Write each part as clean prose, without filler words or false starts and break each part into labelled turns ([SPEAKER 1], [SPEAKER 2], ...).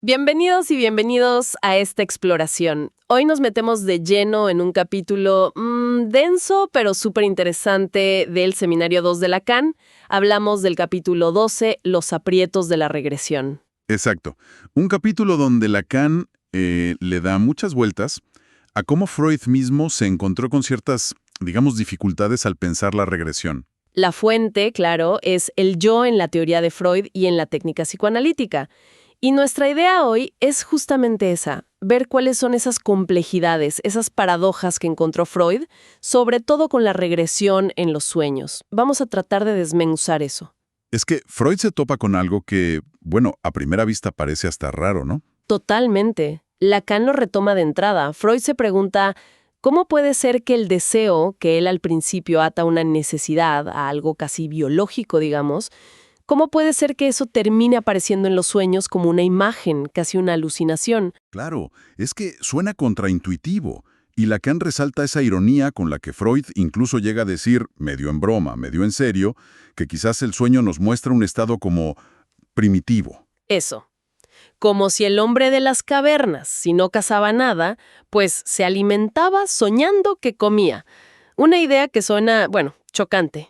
[SPEAKER 1] Bienvenidos y bienvenidos a esta exploración. Hoy nos metemos de lleno en un capítulo denso pero súper interesante del Seminario 2 de Lacan. Hablamos del capítulo 12, Los aprietos de la regresión.
[SPEAKER 2] Exacto. Un capítulo donde Lacan le da muchas vueltas a cómo Freud mismo se encontró con ciertas, digamos, dificultades al pensar la regresión.
[SPEAKER 1] La fuente, claro, es el yo en la teoría de Freud y en la técnica psicoanalítica. Y nuestra idea hoy es justamente esa, ver cuáles son esas complejidades, esas paradojas que encontró Freud, sobre todo con la regresión en los sueños. Vamos a tratar de desmenuzar eso.
[SPEAKER 2] Es que Freud se topa con algo que, bueno, a primera vista parece hasta raro, ¿no?
[SPEAKER 1] Totalmente. Lacan lo retoma de entrada. Freud se pregunta, ¿cómo puede ser que el deseo, que él al principio ata a una necesidad, a algo casi biológico, digamos, cómo puede ser que eso termine apareciendo en los sueños como una imagen, casi una alucinación?
[SPEAKER 2] Claro, es que suena contraintuitivo, y Lacan resalta esa ironía con la que Freud incluso llega a decir, medio en broma, medio en serio, que quizás el sueño nos muestra un estado como primitivo.
[SPEAKER 1] Eso. Como si el hombre de las cavernas, si no cazaba nada, pues se alimentaba soñando que comía. Una idea que suena, bueno, chocante.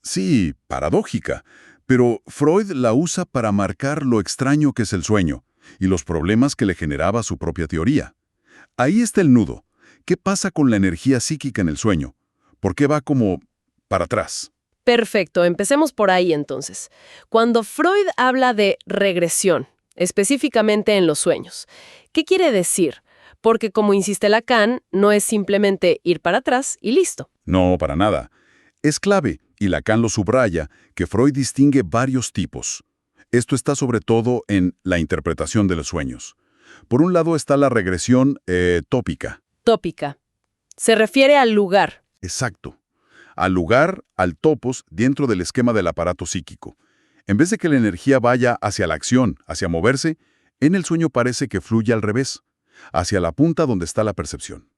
[SPEAKER 2] Sí, paradójica, pero Freud la usa para marcar lo extraño que es el sueño y los problemas que le generaba su propia teoría. Ahí está el nudo. ¿Qué pasa con la energía psíquica en el sueño? ¿Por qué va como para atrás?
[SPEAKER 1] Perfecto, empecemos por ahí entonces. Cuando Freud habla de regresión, específicamente en los sueños, ¿qué quiere decir? Porque como insiste Lacan, no es simplemente ir para atrás y listo.
[SPEAKER 2] No, para nada. Es clave, y Lacan lo subraya, que Freud distingue varios tipos. Esto está sobre todo en la interpretación de los sueños. Por un lado está la regresión tópica.
[SPEAKER 1] Tópica. Se refiere al lugar.
[SPEAKER 2] Exacto. Al lugar, al topos, dentro del esquema del aparato psíquico. En vez de que la energía vaya hacia la acción, hacia moverse, en el sueño parece que fluye al revés, hacia la punta donde está la percepción.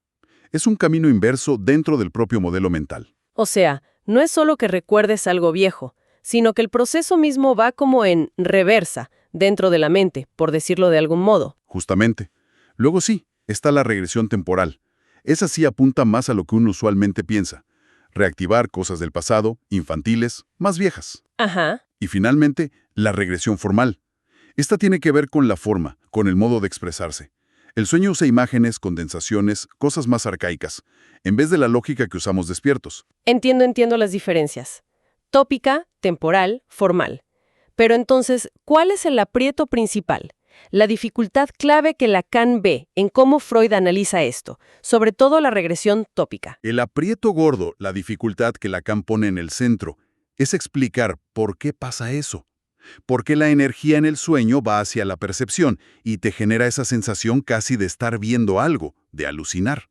[SPEAKER 2] Es un camino inverso dentro del propio modelo mental.
[SPEAKER 1] O sea, no es solo que recuerdes algo viejo, sino que el proceso mismo va como en reversa, dentro de la mente, por decirlo de algún modo.
[SPEAKER 2] Justamente. Luego sí, está la regresión temporal. Esa sí apunta más a lo que uno usualmente piensa. Reactivar cosas del pasado, infantiles, más viejas.
[SPEAKER 1] Ajá.
[SPEAKER 2] Y finalmente, la regresión formal. Esta tiene que ver con la forma, con el modo de expresarse. El sueño usa imágenes, condensaciones, cosas más arcaicas, en vez de la lógica que usamos despiertos.
[SPEAKER 1] Entiendo las diferencias. Tópica, temporal, formal. Pero entonces, ¿cuál es el aprieto principal? La dificultad clave que Lacan ve en cómo Freud analiza esto, sobre todo la regresión tópica.
[SPEAKER 2] El aprieto gordo, la dificultad que Lacan pone en el centro, es explicar por qué pasa eso. ¿Por qué la energía en el sueño va hacia la percepción y te genera esa sensación casi de estar viendo algo, de alucinar?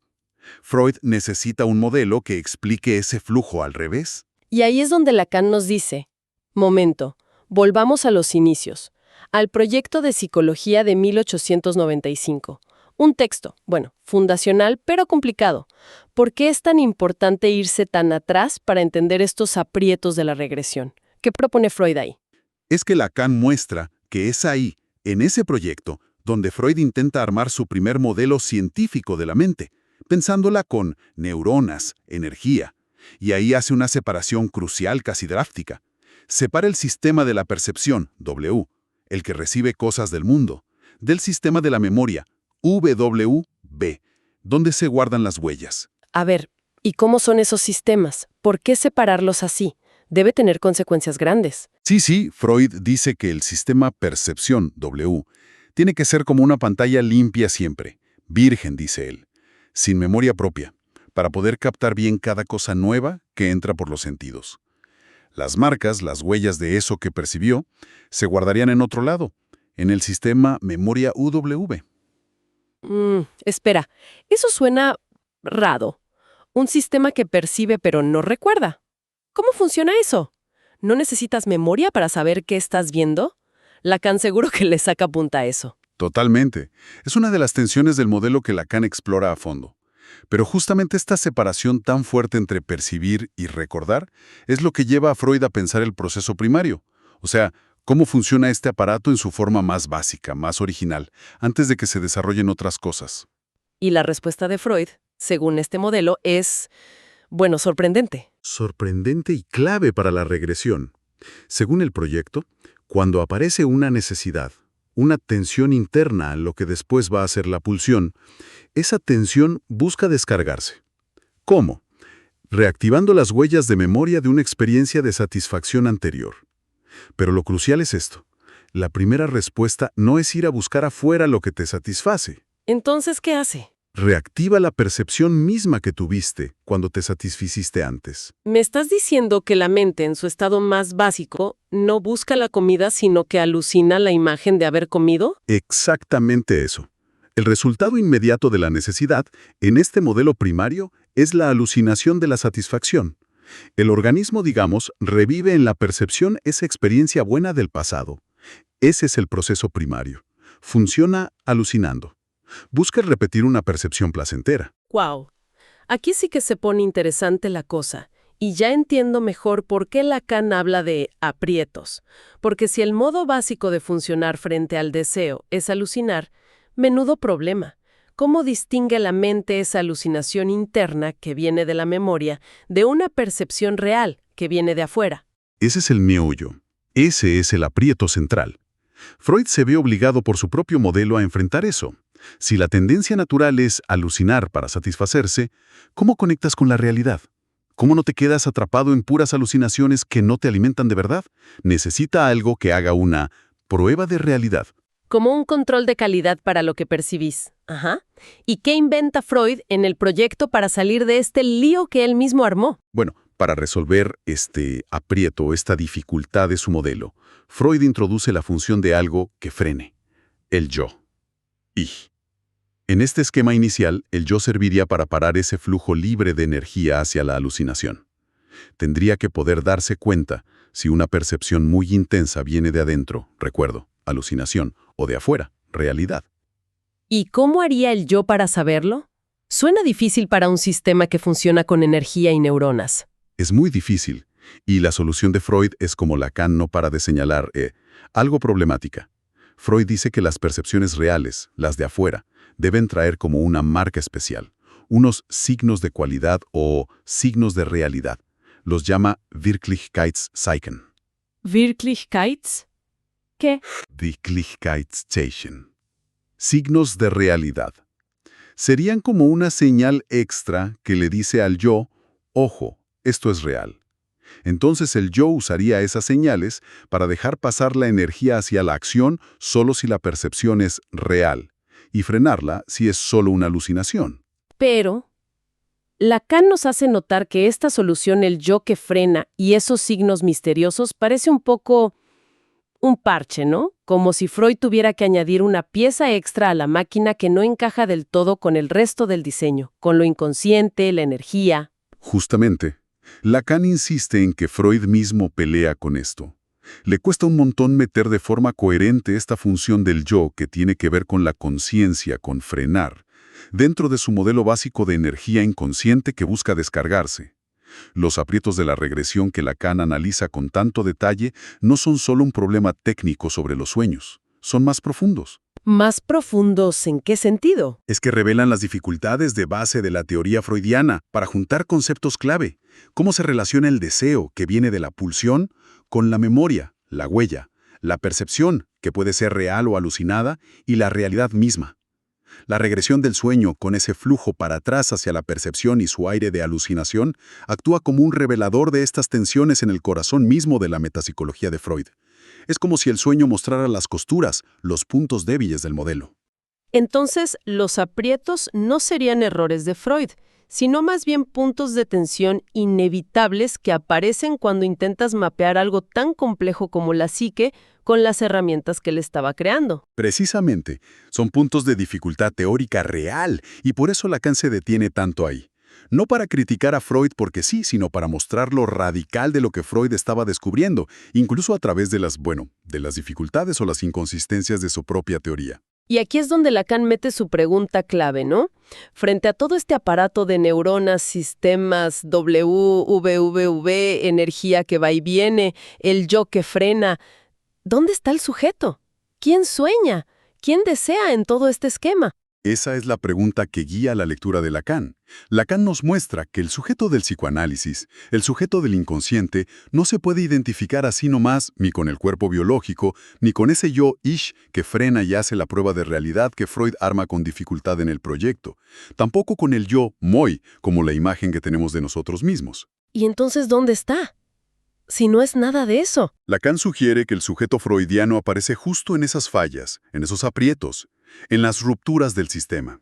[SPEAKER 2] Freud necesita un modelo que explique ese flujo al revés.
[SPEAKER 1] Y ahí es donde Lacan nos dice, momento, volvamos a los inicios, al proyecto de psicología de 1895. Un texto, bueno, fundacional, pero complicado. ¿Por qué es tan importante irse tan atrás para entender estos aprietos de la regresión? ¿Qué propone Freud ahí?
[SPEAKER 2] Es que Lacan muestra que es ahí, en ese proyecto, donde Freud intenta armar su primer modelo científico de la mente, pensándola con neuronas, energía, y ahí hace una separación crucial casi drástica. Separa el sistema de la percepción, W, el que recibe cosas del mundo, del sistema de la memoria, WB, donde se guardan las huellas.
[SPEAKER 1] A ver, ¿y cómo son esos sistemas? ¿Por qué separarlos así? Debe tener consecuencias grandes.
[SPEAKER 2] Sí, Freud dice que el sistema percepción, W, tiene que ser como una pantalla limpia siempre, virgen, dice él, sin memoria propia, para poder captar bien cada cosa nueva que entra por los sentidos. Las marcas, las huellas de eso que percibió, se guardarían en otro lado, en el sistema memoria UW.
[SPEAKER 1] Espera, eso suena raro. Un sistema que percibe pero no recuerda. ¿Cómo funciona eso? ¿No necesitas memoria para saber qué estás viendo? Lacan seguro que le saca punta a eso.
[SPEAKER 2] Totalmente. Es una de las tensiones del modelo que Lacan explora a fondo. Pero justamente esta separación tan fuerte entre percibir y recordar es lo que lleva a Freud a pensar el proceso primario. O sea, ¿Cómo funciona este aparato en su forma más básica, más original, antes de que se desarrollen otras cosas?
[SPEAKER 1] Y la respuesta de Freud, según este modelo, es, bueno, sorprendente.
[SPEAKER 2] Sorprendente y clave para la regresión. Según el proyecto, cuando aparece una necesidad, una tensión interna a lo que después va a ser la pulsión, esa tensión busca descargarse. ¿Cómo? Reactivando las huellas de memoria de una experiencia de satisfacción anterior. Pero lo crucial es esto. La primera respuesta no es ir a buscar afuera lo que te satisface.
[SPEAKER 1] Entonces, ¿qué hace?
[SPEAKER 2] Reactiva la percepción misma que tuviste cuando te satisficiste antes.
[SPEAKER 1] ¿Me estás diciendo que la mente, en su estado más básico, no busca la comida, sino que alucina la imagen de haber comido?
[SPEAKER 2] Exactamente eso. El resultado inmediato de la necesidad, en este modelo primario, es la alucinación de la satisfacción. El organismo, digamos, revive en la percepción esa experiencia buena del pasado. Ese es el proceso primario. Funciona alucinando. Busca repetir una percepción placentera.
[SPEAKER 1] ¡Wow! Aquí sí que se pone interesante la cosa. Y ya entiendo mejor por qué Lacan habla de aprietos. Porque si el modo básico de funcionar frente al deseo es alucinar, menudo problema. ¿Cómo distingue la mente esa alucinación interna que viene de la memoria de una percepción real que viene de afuera?
[SPEAKER 2] Ese es el meollo. Ese es el aprieto central. Freud se ve obligado por su propio modelo a enfrentar eso. Si la tendencia natural es alucinar para satisfacerse, ¿cómo conectas con la realidad? ¿Cómo no te quedas atrapado en puras alucinaciones que no te alimentan de verdad? Necesita algo que haga una prueba de realidad.
[SPEAKER 1] Como un control de calidad para lo que percibís. Ajá. ¿Y qué inventa Freud en el proyecto para salir de este lío que él mismo armó?
[SPEAKER 2] Bueno, para resolver este aprieto, esta dificultad de su modelo, Freud introduce la función de algo que frene, el yo. Y en este esquema inicial, el yo serviría para parar ese flujo libre de energía hacia la alucinación. Tendría que poder darse cuenta si una percepción muy intensa viene de adentro, recuerdo, alucinación, o de afuera, realidad.
[SPEAKER 1] ¿Y cómo haría el yo para saberlo? Suena difícil para un sistema que funciona con energía y neuronas.
[SPEAKER 2] Es muy difícil, y la solución de Freud es como Lacan no para de señalar, algo problemática. Freud dice que las percepciones reales, las de afuera, deben traer como una marca especial, unos signos de cualidad o signos de realidad. Los llama Wirklichkeitszeichen.
[SPEAKER 1] ¿Wirklichkeits? ¿Qué?
[SPEAKER 2] Wirklichkeitszeichen. Signos de realidad. Serían como una señal extra que le dice al yo, ojo, esto es real. Entonces el yo usaría esas señales para dejar pasar la energía hacia la acción solo si la percepción es real, y frenarla si es solo una alucinación.
[SPEAKER 1] Pero Lacan nos hace notar que esta solución, el yo que frena y esos signos misteriosos, parece un poco un parche, ¿no? Como si Freud tuviera que añadir una pieza extra a la máquina que no encaja del todo con el resto del diseño, con lo inconsciente, la energía.
[SPEAKER 2] Justamente, Lacan insiste en que Freud mismo pelea con esto. Le cuesta un montón meter de forma coherente esta función del yo que tiene que ver con la conciencia, con frenar, dentro de su modelo básico de energía inconsciente que busca descargarse. Los aprietos de la regresión que Lacan analiza con tanto detalle no son solo un problema técnico sobre los sueños, son más profundos.
[SPEAKER 1] ¿Más profundos en qué sentido?
[SPEAKER 2] Es que revelan las dificultades de base de la teoría freudiana para juntar conceptos clave. Cómo se relaciona el deseo, que viene de la pulsión, con la memoria, la huella, la percepción, que puede ser real o alucinada, y la realidad misma. La regresión del sueño, con ese flujo para atrás hacia la percepción y su aire de alucinación, actúa como un revelador de estas tensiones en el corazón mismo de la metapsicología de Freud. Es como si el sueño mostrara las costuras, los puntos débiles del modelo.
[SPEAKER 1] Entonces, los aprietos no serían errores de Freud, sino más bien puntos de tensión inevitables que aparecen cuando intentas mapear algo tan complejo como la psique con las herramientas que él estaba creando.
[SPEAKER 2] Precisamente, son puntos de dificultad teórica real, y por eso Lacan se detiene tanto ahí. No para criticar a Freud porque sí, sino para mostrar lo radical de lo que Freud estaba descubriendo, incluso a través de las dificultades o las inconsistencias de su propia teoría.
[SPEAKER 1] Y aquí es donde Lacan mete su pregunta clave, ¿no? Frente a todo este aparato de neuronas, sistemas, WVVV, energía que va y viene, el yo que frena, ¿dónde está el sujeto? ¿Quién sueña? ¿Quién desea en todo este esquema?
[SPEAKER 2] Esa es la pregunta que guía la lectura de Lacan. Lacan nos muestra que el sujeto del psicoanálisis, el sujeto del inconsciente, no se puede identificar así nomás ni con el cuerpo biológico, ni con ese yo-ish que frena y hace la prueba de realidad que Freud arma con dificultad en el proyecto. Tampoco con el yo-moi, como la imagen que tenemos de nosotros mismos.
[SPEAKER 1] ¿Y entonces dónde está? Si no es nada de eso.
[SPEAKER 2] Lacan sugiere que el sujeto freudiano aparece justo en esas fallas, en esos aprietos, en las rupturas del sistema.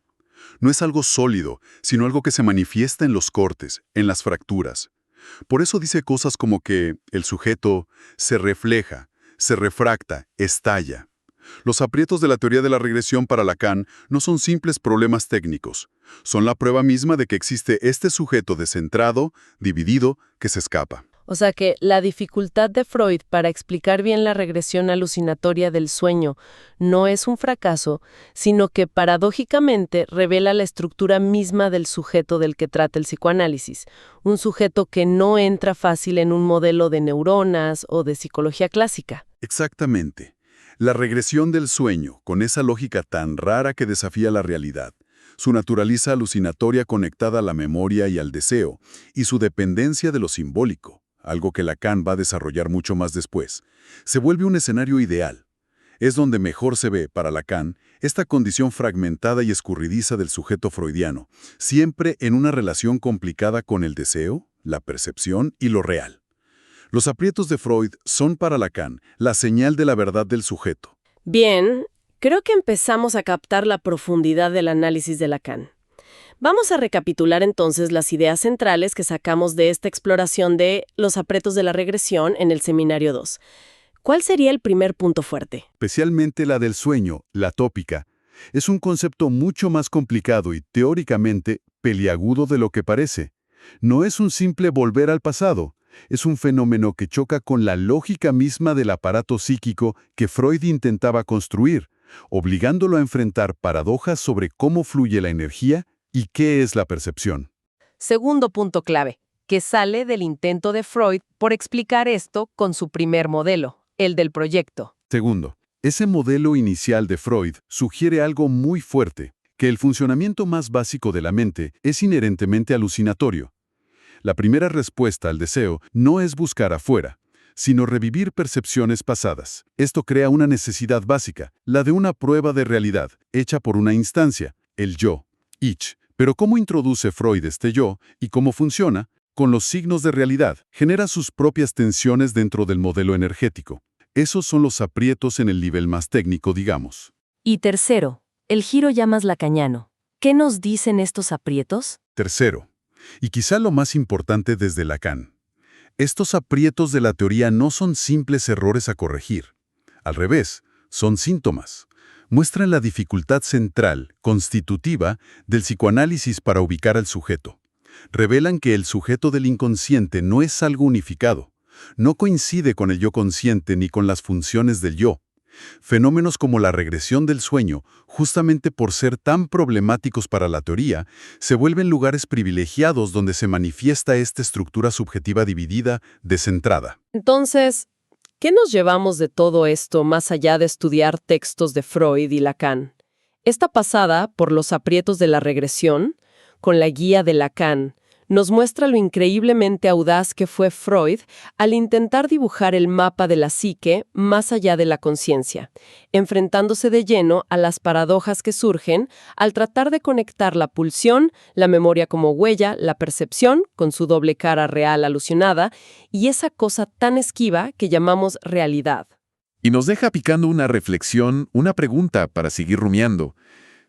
[SPEAKER 2] No es algo sólido, sino algo que se manifiesta en los cortes, en las fracturas. Por eso dice cosas como que el sujeto se refleja, se refracta, estalla. Los aprietos de la teoría de la regresión para Lacan no son simples problemas técnicos. Son la prueba misma de que existe este sujeto descentrado, dividido, que se escapa.
[SPEAKER 1] O sea que la dificultad de Freud para explicar bien la regresión alucinatoria del sueño no es un fracaso, sino que paradójicamente revela la estructura misma del sujeto del que trata el psicoanálisis, un sujeto que no entra fácil en un modelo de neuronas o de psicología clásica.
[SPEAKER 2] Exactamente. La regresión del sueño, con esa lógica tan rara que desafía la realidad, su naturaleza alucinatoria conectada a la memoria y al deseo, y su dependencia de lo simbólico, algo que Lacan va a desarrollar mucho más después, se vuelve un escenario ideal. Es donde mejor se ve, para Lacan, esta condición fragmentada y escurridiza del sujeto freudiano, siempre en una relación complicada con el deseo, la percepción y lo real. Los aprietos de Freud son para Lacan la señal de la verdad del sujeto.
[SPEAKER 1] Bien, creo que empezamos a captar la profundidad del análisis de Lacan. Vamos a recapitular entonces las ideas centrales que sacamos de esta exploración de los aprietos de la regresión en el Seminario 2. ¿Cuál sería el primer punto fuerte?
[SPEAKER 2] Especialmente la del sueño, la tópica. Es un concepto mucho más complicado y teóricamente peliagudo de lo que parece. No es un simple volver al pasado, es un fenómeno que choca con la lógica misma del aparato psíquico que Freud intentaba construir, obligándolo a enfrentar paradojas sobre cómo fluye la energía y qué es la percepción.
[SPEAKER 1] Segundo punto clave, que sale del intento de Freud por explicar esto con su primer modelo, el del proyecto.
[SPEAKER 2] Segundo, ese modelo inicial de Freud sugiere algo muy fuerte, que el funcionamiento más básico de la mente es inherentemente alucinatorio. La primera respuesta al deseo no es buscar afuera, sino revivir percepciones pasadas. Esto crea una necesidad básica, la de una prueba de realidad, hecha por una instancia, el yo, ich. Pero ¿cómo introduce Freud este yo y cómo funciona? Con los signos de realidad. Genera sus propias tensiones dentro del modelo energético. Esos son los aprietos en el nivel más técnico, digamos.
[SPEAKER 1] Y tercero, el giro ya más lacaniano. ¿Qué nos dicen estos aprietos?
[SPEAKER 2] Tercero, y quizá lo más importante desde Lacan, estos aprietos de la teoría no son simples errores a corregir. Al revés, son síntomas. Muestran la dificultad central, constitutiva, del psicoanálisis para ubicar al sujeto. Revelan que el sujeto del inconsciente no es algo unificado. No coincide con el yo consciente ni con las funciones del yo. Fenómenos como la regresión del sueño, justamente por ser tan problemáticos para la teoría, se vuelven lugares privilegiados donde se manifiesta esta estructura subjetiva dividida, descentrada.
[SPEAKER 1] Entonces, ¿qué nos llevamos de todo esto más allá de estudiar textos de Freud y Lacan? Esta pasada por los aprietos de la regresión, con la guía de Lacan, nos muestra lo increíblemente audaz que fue Freud al intentar dibujar el mapa de la psique más allá de la conciencia, enfrentándose de lleno a las paradojas que surgen al tratar de conectar la pulsión, la memoria como huella, la percepción, con su doble cara real alucinada, y esa cosa tan esquiva que llamamos realidad.
[SPEAKER 3] Y nos deja picando una reflexión, una pregunta para seguir rumiando.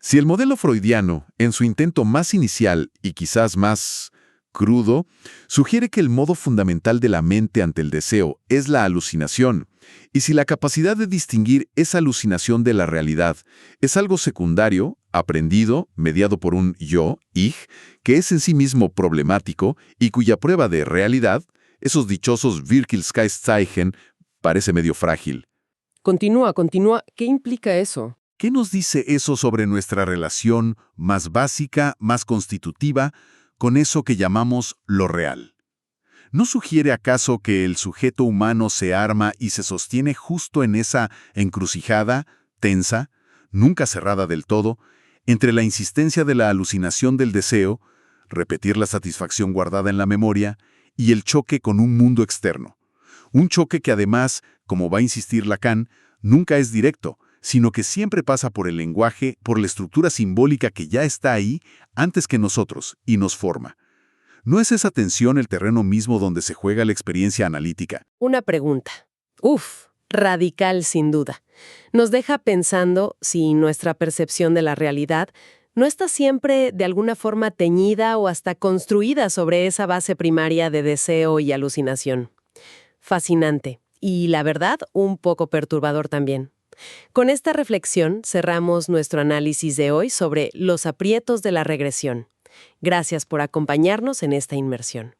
[SPEAKER 3] Si el modelo freudiano, en su intento más inicial y quizás más crudo, sugiere que el modo fundamental de la mente ante el deseo es la alucinación, y si la capacidad de distinguir esa alucinación de la realidad es algo secundario, aprendido, mediado por un yo, ich, que es en sí mismo problemático y cuya prueba de realidad, esos dichosos Wirklichkeitszeichen, parece medio frágil.
[SPEAKER 1] Continúa. ¿Qué implica eso?
[SPEAKER 2] ¿Qué nos dice eso sobre nuestra relación más básica, más constitutiva, con eso que llamamos lo real? ¿No sugiere acaso que el sujeto humano se arma y se sostiene justo en esa encrucijada, tensa, nunca cerrada del todo, entre la insistencia de la alucinación del deseo, repetir la satisfacción guardada en la memoria, y el choque con un mundo externo? Un choque que además, como va a insistir Lacan, nunca es directo, sino que siempre pasa por el lenguaje, por la estructura simbólica que ya está ahí antes que nosotros y nos forma. ¿No es esa tensión el terreno mismo donde se juega la experiencia analítica?
[SPEAKER 1] Una pregunta. Uf, radical sin duda. Nos deja pensando si nuestra percepción de la realidad no está siempre de alguna forma teñida o hasta construida sobre esa base primaria de deseo y alucinación. Fascinante. Y la verdad, un poco perturbador también. Con esta reflexión cerramos nuestro análisis de hoy sobre los aprietos de la regresión. Gracias por acompañarnos en esta inmersión.